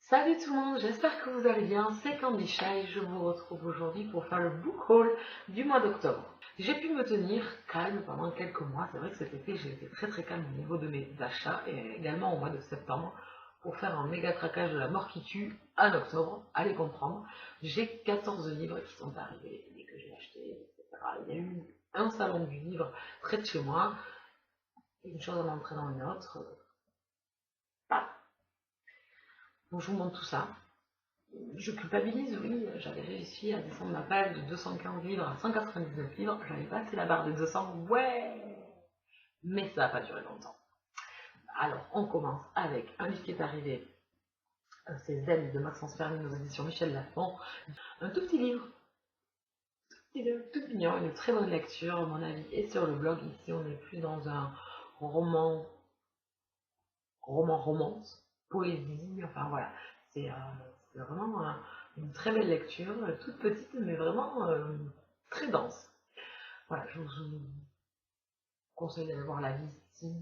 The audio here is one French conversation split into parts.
Salut tout le monde, j'espère que vous allez bien, c'est Candy Shy, je vous retrouve aujourd'hui pour faire le book haul du mois d'octobre. J'ai pu me tenir calme pendant quelques mois, c'est vrai que cet été j'ai été très calme au niveau de mes achats et également au mois de septembre pour faire un méga craquage de la mort qui tue en octobre, allez comprendre. J'ai 14 livres qui sont arrivés et que j'ai achetés, etc. Il y a eu un salon du livre près de chez moi, une chose en entraînant une autre. Donc je vous montre tout ça. Je culpabilise, oui, j'avais réussi à descendre ma page de 215 livres à 199 livres, j'avais passé la barre des 200, ouais, mais ça n'a pas duré longtemps. Alors, on commence avec un livre qui est arrivé, c'est Zen de Maxence Fermin aux éditions Michel Lafon, un tout petit livre, tout mignon, une très bonne lecture, mon avis est sur le blog, ici on est plus dans un romance, poésie, enfin voilà, c'est vraiment une très belle lecture, toute petite mais vraiment très dense. Voilà, je vous conseille d'aller voir la vie ici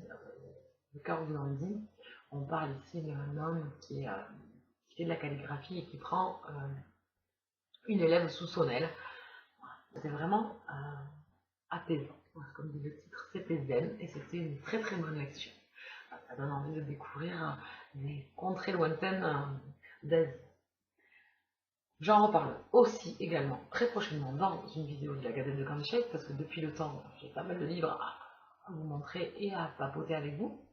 de Carl Gandhi. On parle ici d'un homme qui fait de la calligraphie et qui prend une élève sous son aile. C'est vraiment apaisant. Comme dit le titre, c'était zen et c'était une très bonne lecture. Ça donne envie de découvrir des contrées lointaines d'Asie. J'en reparle aussi également très prochainement dans une vidéo de la Gazette de Candy Shy parce que depuis le temps, j'ai pas mal de livres à vous montrer et à papoter avec vous.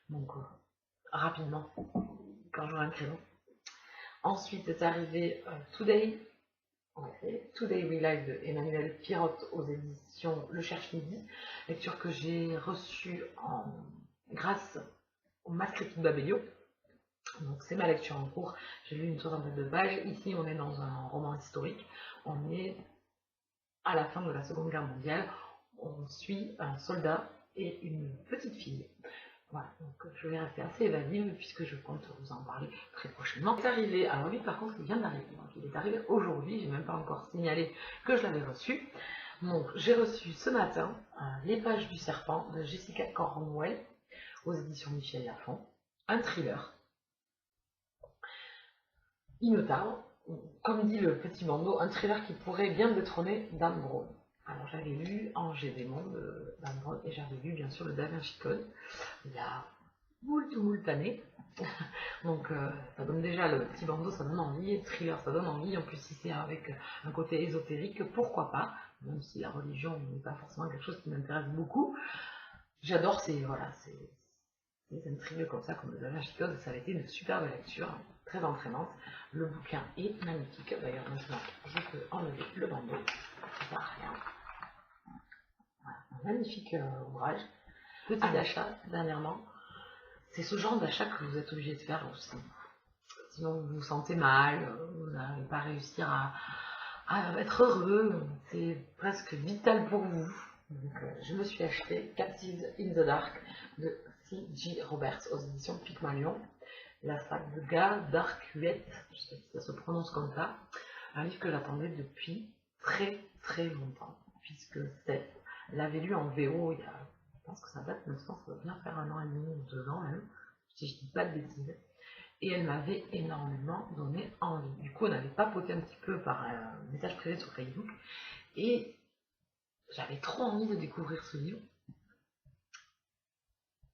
Donc, rapidement, quand j'aurai un créneau. Ensuite est arrivé Today, en effet, Today We Live de Emmanuel Pirotte aux éditions Le Cherche Midi, lecture que j'ai reçue grâce au Mascript de Babelio. Donc c'est ma lecture en cours, j'ai lu une soixantaine de pages. Ici on est dans un roman historique, on est à la fin de la Seconde Guerre mondiale, on suit un soldat et une petite fille. Voilà, donc je vais rester assez évasive puisque je compte vous en parler très prochainement. C'est arrivé, alors lui par contre il vient d'arriver, donc il est arrivé aujourd'hui, j'ai même pas encore signalé que je l'avais reçu. Donc j'ai reçu ce matin Les Pages du Serpent de Jessica Cornwell aux éditions Michel Lafon, un thriller. Il me tarde, comme dit le petit bandeau, un thriller qui pourrait bien détrôner Dan Brown. Alors j'avais lu Angers Démon de Dan Brown et j'avais lu bien sûr le Da Vinci Code il y a moult années. Donc ça donne déjà le petit bandeau, ça donne envie, thriller ça donne envie, en plus si c'est avec un côté ésotérique, pourquoi pas, même si la religion n'est pas forcément quelque chose qui m'intéresse beaucoup. J'adore ces intrigues comme ça, comme le Da Vinci Code, ça a été une superbe lecture, très entraînante. Le bouquin est magnifique, d'ailleurs maintenant je peux enlever le bandeau, ça sert à rien. Voilà, un magnifique ouvrage. Petit achat dernièrement, c'est ce genre d'achat que vous êtes obligé de faire aussi. Sinon vous vous sentez mal, vous n'allez pas réussir à être heureux, c'est presque vital pour vous. Donc, je me suis acheté Captives in the Dark de C.G. Roberts aux éditions Pygmalion, la saga Dark 8, je sais pas si ça se prononce comme ça, un livre que j'attendais depuis très longtemps, puisque Steph l'avait lu en VO il y a, je pense que ça date maintenant, ça doit bien faire 1 an et demi ou 2 ans même, si je dis pas de bêtises. Et elle m'avait énormément donné envie. Du coup, on avait papoté un petit peu par un message privé sur Facebook, et j'avais trop envie de découvrir ce livre,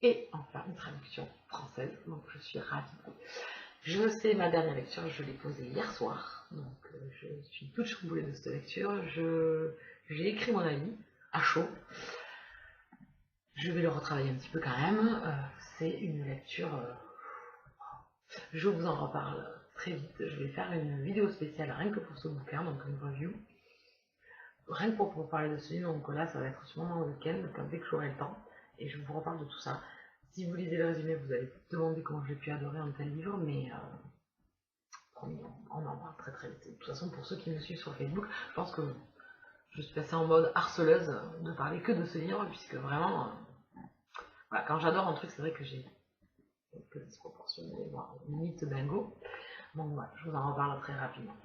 et enfin une traduction française, donc je suis ravie. Je sais, ma dernière lecture, je l'ai posée hier soir, donc je suis toute chamboulée de cette lecture, j'ai écrit mon avis, à chaud. Je vais le retravailler un petit peu quand même, c'est une lecture... je vous en reparle très vite, je vais faire une vidéo spéciale rien que pour ce bouquin, donc une review. Rien que pour vous parler de ce livre, donc là ça va être sûrement le week-end, dès que j'aurai le temps, et je vous reparle de tout ça. Si vous lisez le résumé, vous allez vous demander comment j'ai pu adorer un tel livre, mais on en parle très vite. De toute façon, pour ceux qui me suivent sur Facebook, je pense que je suis passée en mode harceleuse de parler que de ce livre, puisque vraiment, voilà, quand j'adore un truc, c'est vrai que j'ai quelques disproportions, voire limite bingo. Donc voilà, je vous en reparle très rapidement.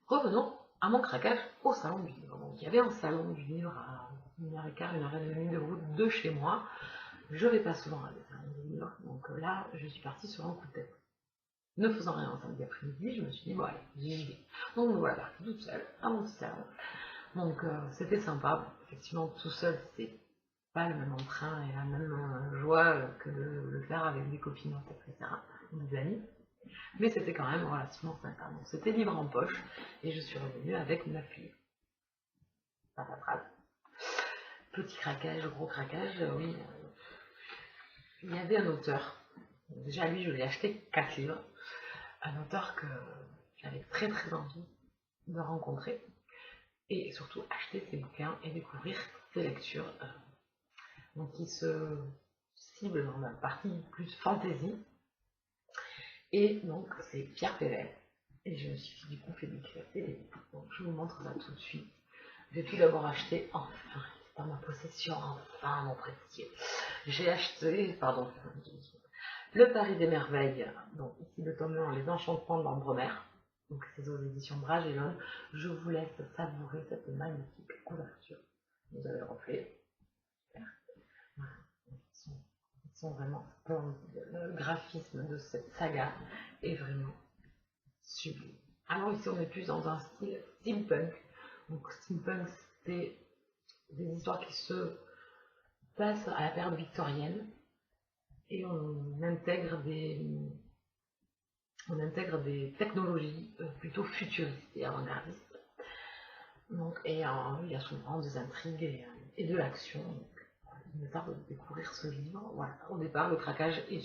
Revenons à mon craquage au salon du livre. Donc il y avait un salon du livre à 1h15, 1h30 de route de chez moi. Je vais pas souvent à des salons de livres, donc là, je suis partie sur un coup de tête. Ne faisant rien un samedi après-midi, je me suis dit, bon allez, j'y vais. Donc me voilà partie toute seule, à mon petit salon. Donc c'était sympa, bon, effectivement tout seul, c'est pas le même entrain et la même joie que de le faire avec des copines, etc., ou des amis. Mais c'était quand même relativement sympa. Donc c'était livre en poche, et je suis revenue avec 9 livres. Patatras. Petit craquage, gros craquage, oui. Il y avait un auteur, déjà lui je lui ai acheté 4 livres, un auteur que j'avais très très envie de rencontrer, et surtout acheter ses bouquins et découvrir ses lectures. Donc qui se cible dans la partie plus fantasy, et donc c'est Pierre Pével, et je me suis du coup fait décrire ses livres. Donc je vous montre ça tout de suite. J'ai tout d'abord acheté, enfin, c'est dans ma possession, enfin mon précieux. J'ai acheté, pardon, Le Paris des Merveilles, donc ici le tome 1, Les Enchantements de l'Ambremer, donc c'est aux éditions Bragelonne. Je vous laisse savourer cette magnifique couverture. Vous avez le reflet. Voilà. Ils sont vraiment splendides. Le graphisme de cette saga est vraiment sublime. Alors ici on est plus dans un style steampunk. Donc steampunk, c'est des histoires qui se passent à la période victorienne, et on intègre des technologies plutôt futuristes et avant-gardistes. Donc, et il y a souvent des intrigues et de l'action. Il me tarde de découvrir ce livre. Voilà. Au départ, le craquage est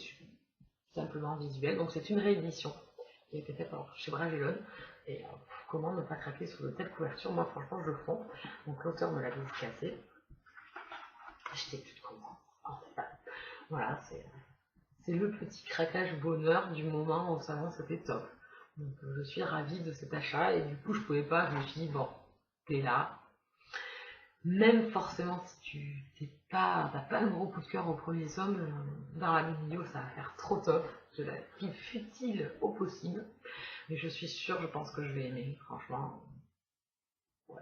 simplement visuel. Donc c'est une réédition qui a été faite chez Bragelonne. Et comment ne pas craquer sur de telles couvertures? Moi, franchement, je le fais. Donc l'auteur me l'a dédicacé. J'étais plus de comment. Voilà, c'est le petit craquage bonheur du moment au salon, c'était top. Donc je suis ravie de cet achat, et du coup je pouvais pas, je me suis dit bon, t'es là. Même forcément si tu t'as pas un gros coup de cœur au premier somme, dans la vidéo ça va faire trop top. Je la file futile au possible. Mais je suis sûre, je pense que je vais aimer, franchement. Ouais.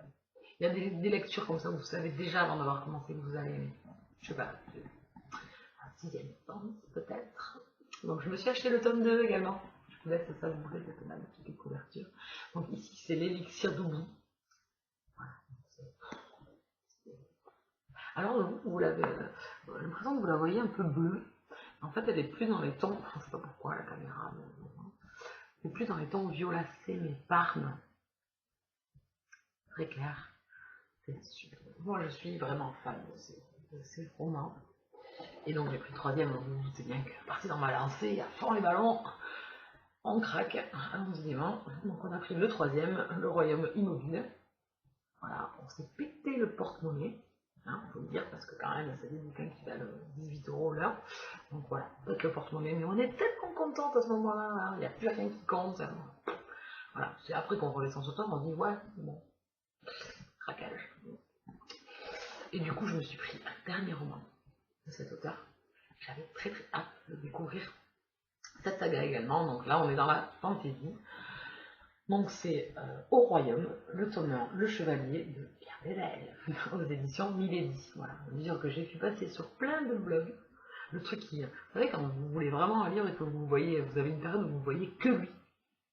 Il y a des lectures comme ça où vous savez déjà avant d'avoir commencé que vous allez aimer. Je sais pas. Un sixième tome, peut-être. Donc je me suis acheté le tome 2 également. Je vous laisse savourer cette magnifique couverture. Donc ici c'est l'élixir d'oubli. Voilà. Alors vous l'avez, j'ai l'impression que vous la voyez un peu bleue. En fait elle est plus dans les tons, je ne sais pas pourquoi la caméra, elle est plus dans les tons violacés mais parme. Très clair. C'est super. Moi je suis vraiment fan de ces romans. Et donc j'ai pris le troisième, vous vous doutez bien que parti dans ma lancée, à fond les ballons. On craque, allons-y. Donc on a pris le troisième, Le Royaume Immobile. Voilà, on s'est pété le porte-monnaie, hein, faut le dire, parce que quand même c'est des bouquins qui valent 18 € là. Donc voilà, avec le porte-monnaie, mais on est tellement contente à ce moment-là, hein, il n'y a plus rien qui compte. Hein. Voilà, c'est après qu'on redescend sur toi, on dit ouais, bon, craquage. Et du coup je me suis pris un dernier roman de cet auteur. J'avais très très hâte de découvrir cette saga également, donc là on est dans la fantasy. Donc c'est Au Royaume, le tome 1, Le Chevalier de Pierre Pével, aux éditions Milady. Voilà, on veut dire que j'ai pu passer sur plein de blogs. Le truc qui, vous savez, quand vous voulez vraiment un livre et que vous voyez, vous avez une période où vous voyez que lui.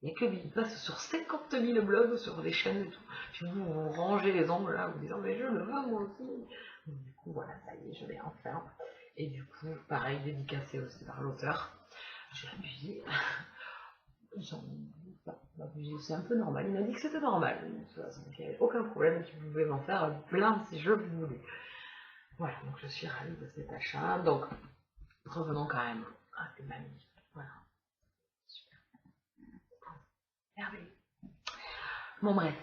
Il n'y a que lui, il passe sur 50 000 blogs, sur les chaînes et tout. Puis vous rangez les ongles là, vous disant mais je le veux moi aussi. Donc, du coup voilà, ça y est, je l'ai enfin. Et du coup, pareil, dédicacé aussi par l'auteur. J'ai appuyé. C'est un peu normal, il m'a dit que c'était normal, il n'y avait aucun problème, tu pouvais m'en faire plein si je voulais. Voilà, donc je suis ravie de cet achat. Donc, revenons quand même à ces magnifiques. Voilà, super. Merveilleux. Bon bref,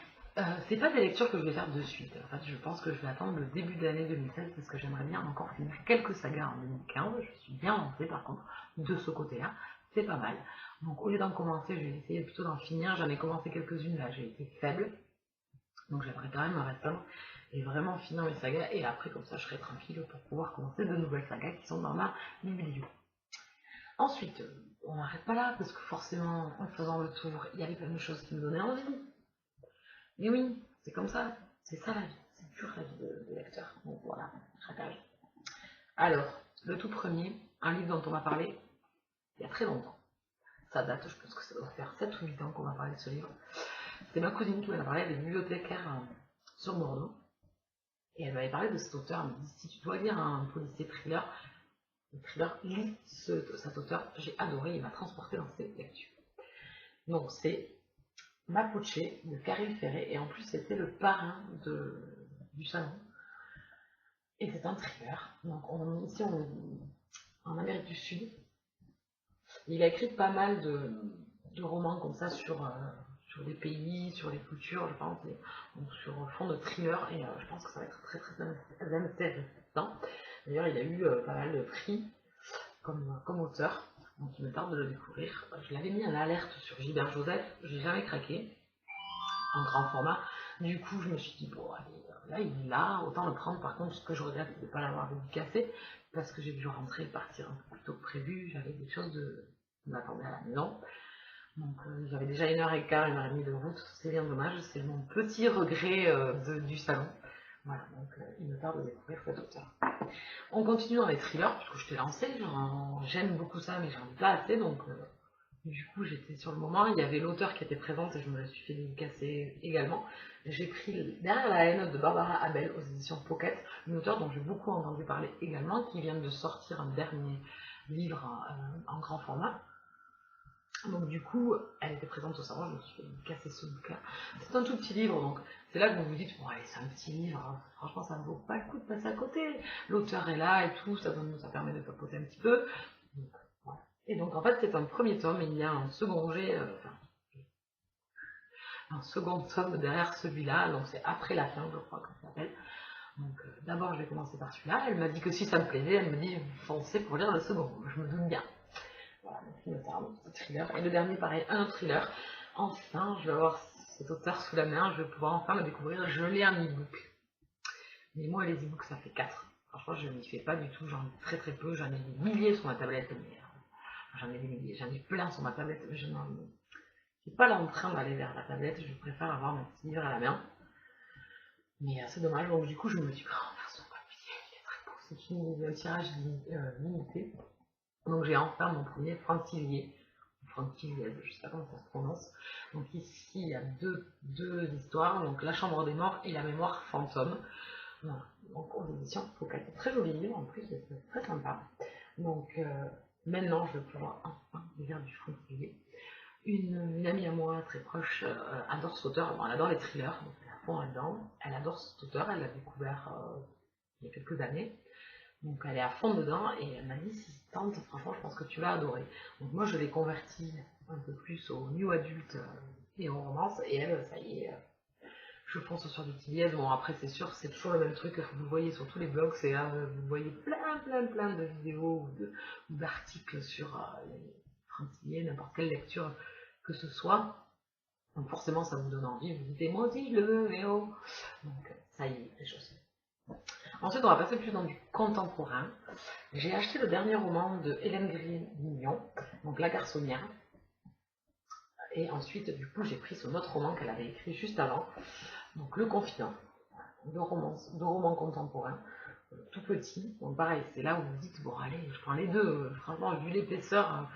c'est pas des lectures que je vais faire de suite. En fait, je pense que je vais attendre le début de l'année 2016 parce que j'aimerais bien encore finir quelques sagas en 2015. Je suis bien lancée par contre de ce côté-là. C'est pas mal. Donc au lieu d'en commencer, je vais essayer plutôt d'en finir. J'en ai commencé quelques-unes là, j'ai été faible. Donc j'aimerais quand même me restreindre et vraiment finir mes sagas. Et après, comme ça, je serai tranquille pour pouvoir commencer de nouvelles sagas qui sont dans ma bibliothèque. Ensuite, on n'arrête pas là parce que forcément, en faisant le tour, il y avait plein de choses qui me donnaient envie. Mais oui, c'est comme ça. C'est ça la vie. C'est pure la vie de lecteur. Donc voilà, craquage. Alors, le tout premier, un livre dont on m'a parlé il y a très longtemps. Ça date, je pense que ça doit faire 7 ou 8 ans qu'on m'a parlé de ce livre. C'est ma cousine qui m'en a parlé, elle est bibliothécaire sur Bordeaux. Et elle m'avait parlé de cet auteur, elle m'a dit si tu dois lire un policier thriller, lis cet auteur, j'ai adoré, il m'a transporté dans ses lectures. Donc c'est Mapuche de Caril Ferret, et en plus c'était le parrain du salon. Et c'est un thriller. Donc ici en Amérique du Sud. Il a écrit pas mal de romans comme ça sur les pays, sur les cultures, je pense, donc sur fond de thriller, et je pense que ça va être très très intéressant. D'ailleurs, il a eu pas mal de prix comme auteur, donc il me tarde de le découvrir. Je l'avais mis en alerte sur Gilbert Joseph, j'ai jamais craqué, en grand format. Du coup, je me suis dit, bon, allez, là, il est là, autant le prendre. Par contre, ce que je regrette, c'est de ne pas l'avoir dédicacé, parce que j'ai dû rentrer et partir un peu plus tôt que prévu. J'avais des choses qui m'attendaient à la maison. Donc, j'avais déjà 1h15, 1h30 de route. C'est bien dommage, c'est mon petit regret du salon. Voilà, donc il me tarde de découvrir cet auteur. On continue dans les thrillers, puisque je t'ai lancé, j'aime beaucoup ça, mais j'en ai pas assez, donc du coup j'étais sur le moment. Il y avait l'auteur qui était présente et je me la suis fait dédicacer également. J'ai pris Derrière la haine de Barbara Abel aux éditions Pocket, une auteure dont j'ai beaucoup entendu parler également, qui vient de sortir un dernier livre en grand format. Donc du coup, elle était présente au salon, je me suis fait casser ce bouquin. C'est un tout petit livre, donc c'est là que vous vous dites, bon allez, c'est un petit livre, hein. Franchement ça ne vaut pas le coup de passer à côté. L'auteur est là et tout, ça permet de papoter un petit peu. Donc, voilà. Et donc en fait c'est un premier tome, et il y a un second un second tome derrière celui-là, donc c'est après la fin je crois qu'on s'appelle. Donc d'abord je vais commencer par celui-là, elle m'a dit que si ça me plaisait, elle me dit foncez pour lire le second, je me doute bien. Voilà, donc il me tarde, petit thriller. Et le dernier, pareil, un thriller. Enfin, je vais avoir cet auteur sous la main, je vais pouvoir enfin le découvrir. Je l'ai en e-book. Mais moi, les e-books, ça fait 4. Franchement, je n'y fais pas du tout, j'en ai très très peu. J'en ai des milliers sur ma tablette, mais j'en ai des milliers, j'en ai plein sur ma tablette. Je n'ai pas l'entrain d'aller vers la tablette, je préfère avoir mon petit livre à la main. Mais c'est dommage, donc du coup, je me dis, oh, version papier, il est très beau, c'est un tirage limité. Donc j'ai enfin mon premier Franctilier, Franctilier, je sais pas comment ça se prononce. Donc ici il y a deux histoires, donc La Chambre des Morts et La Mémoire Fantôme. Voilà, donc aux éditions Pocket. Très joli livre en plus, c'est très sympa. Donc maintenant je vais pouvoir enfin lire du Franctilier. Une amie à moi très proche adore cet auteur, bon, elle adore les thrillers, donc elle est à fond là-dedans. Elle adore cet auteur, elle l'a découvert il y a quelques années. Donc elle est à fond dedans et elle m'a dit si tente, franchement je pense que tu vas adorer. Donc moi je l'ai converti un peu plus au new adulte et au romance, et elle, ça y est, je fonce sur du TBS. Bon après c'est sûr, c'est toujours le même truc que vous voyez sur tous les blogs, c'est vous voyez plein de vidéos ou d'articles sur les Franctilier, n'importe quelle lecture que ce soit. Donc forcément ça vous donne envie, vous dites moi aussi je le veux, mais oh. Donc ça y est, les choses. Ensuite, on va passer plus dans du contemporain. J'ai acheté le dernier roman de Hélène Grignon, donc La Garçonnière. Et ensuite, du coup, j'ai pris son autre roman qu'elle avait écrit juste avant, donc Le Confident, deux romans contemporains, tout petits. Donc pareil, c'est là où vous dites, bon allez, je prends les deux. Franchement, vu l'épaisseur,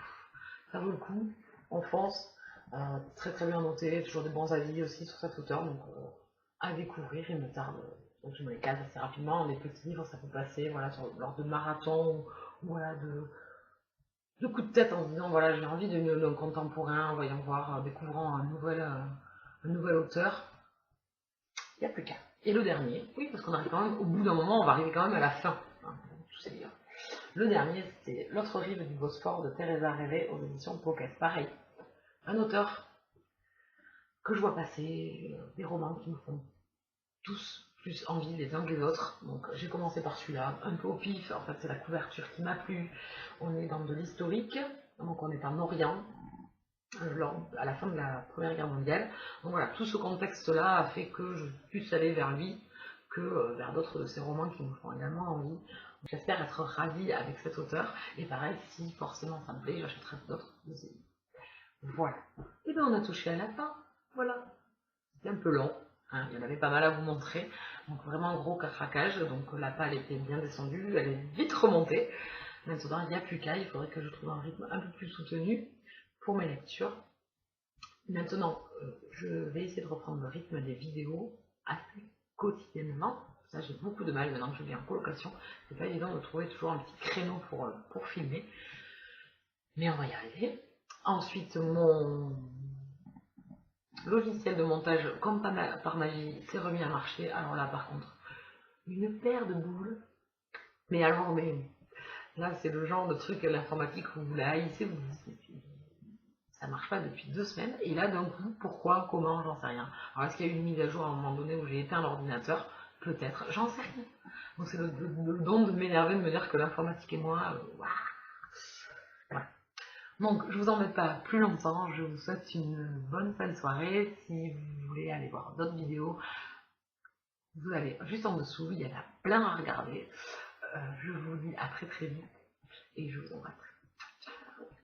ça vaut le coup. On fonce. Très très bien noté, toujours des bons avis aussi sur cet auteur, donc à découvrir, il me tarde. Donc je me les case assez rapidement. Les petits livres, ça peut passer voilà, lors de marathon ou voilà, de coups de tête en se disant voilà, j'ai envie d'un contemporain, voyons voir, découvrant un nouvel auteur. Il n'y a plus qu'à. Et le dernier, oui, parce qu'on arrive quand même, au bout d'un moment, on va arriver quand même à la fin. Hein, tous ces livres. Le dernier, c'était L'autre rive du Bosphore de Teresa Rêvé aux éditions Pocket. Pareil, un auteur que je vois passer, des romans qui me font tous plus envie les uns que les autres. Donc j'ai commencé par celui-là, un peu au pif, en fait c'est la couverture qui m'a plu. On est dans de l'historique, donc on est en Orient, à la fin de la Première Guerre mondiale. Donc voilà, tout ce contexte-là a fait que je puisse aller vers lui que vers d'autres de ses romans qui me font également envie. J'espère être ravie avec cet auteur, et pareil, si forcément ça me plaît, j'achèterai d'autres de ses livres. Voilà. Et bien on a touché à la fin, voilà. C'était un peu long. Hein, il y en avait pas mal à vous montrer, donc vraiment gros craquage, donc la palle était bien descendue, elle est vite remontée, Maintenant, il n'y a plus qu'à, il faudrait que je trouve un rythme un peu plus soutenu pour mes lectures. Maintenant, je vais essayer de reprendre le rythme des vidéos assez quotidiennement. Ça, j'ai beaucoup de mal maintenant que je vis en colocation. C'est pas évident de trouver toujours un petit créneau pour filmer. Mais on va y arriver. Ensuite, mon logiciel de montage, comme par magie, s'est remis à marcher. Alors là, par contre, une paire de boules. Mais alors, là, c'est le genre de truc à l'informatique où vous la haïssez, vous ça marche pas depuis 2 semaines. Et là, d'un coup, pourquoi, comment, j'en sais rien. Alors, est-ce qu'il y a eu une mise à jour à un moment donné où j'ai éteint l'ordinateur? Peut-être, j'en sais rien. Donc, c'est le don de m'énerver, de me dire que l'informatique et moi, voilà. Donc, je vous embête pas plus longtemps. Je vous souhaite une bonne fin de soirée. Si vous voulez aller voir d'autres vidéos, vous allez juste en dessous. Il y en a plein à regarder. Je vous dis à très très vite et je vous embrasse.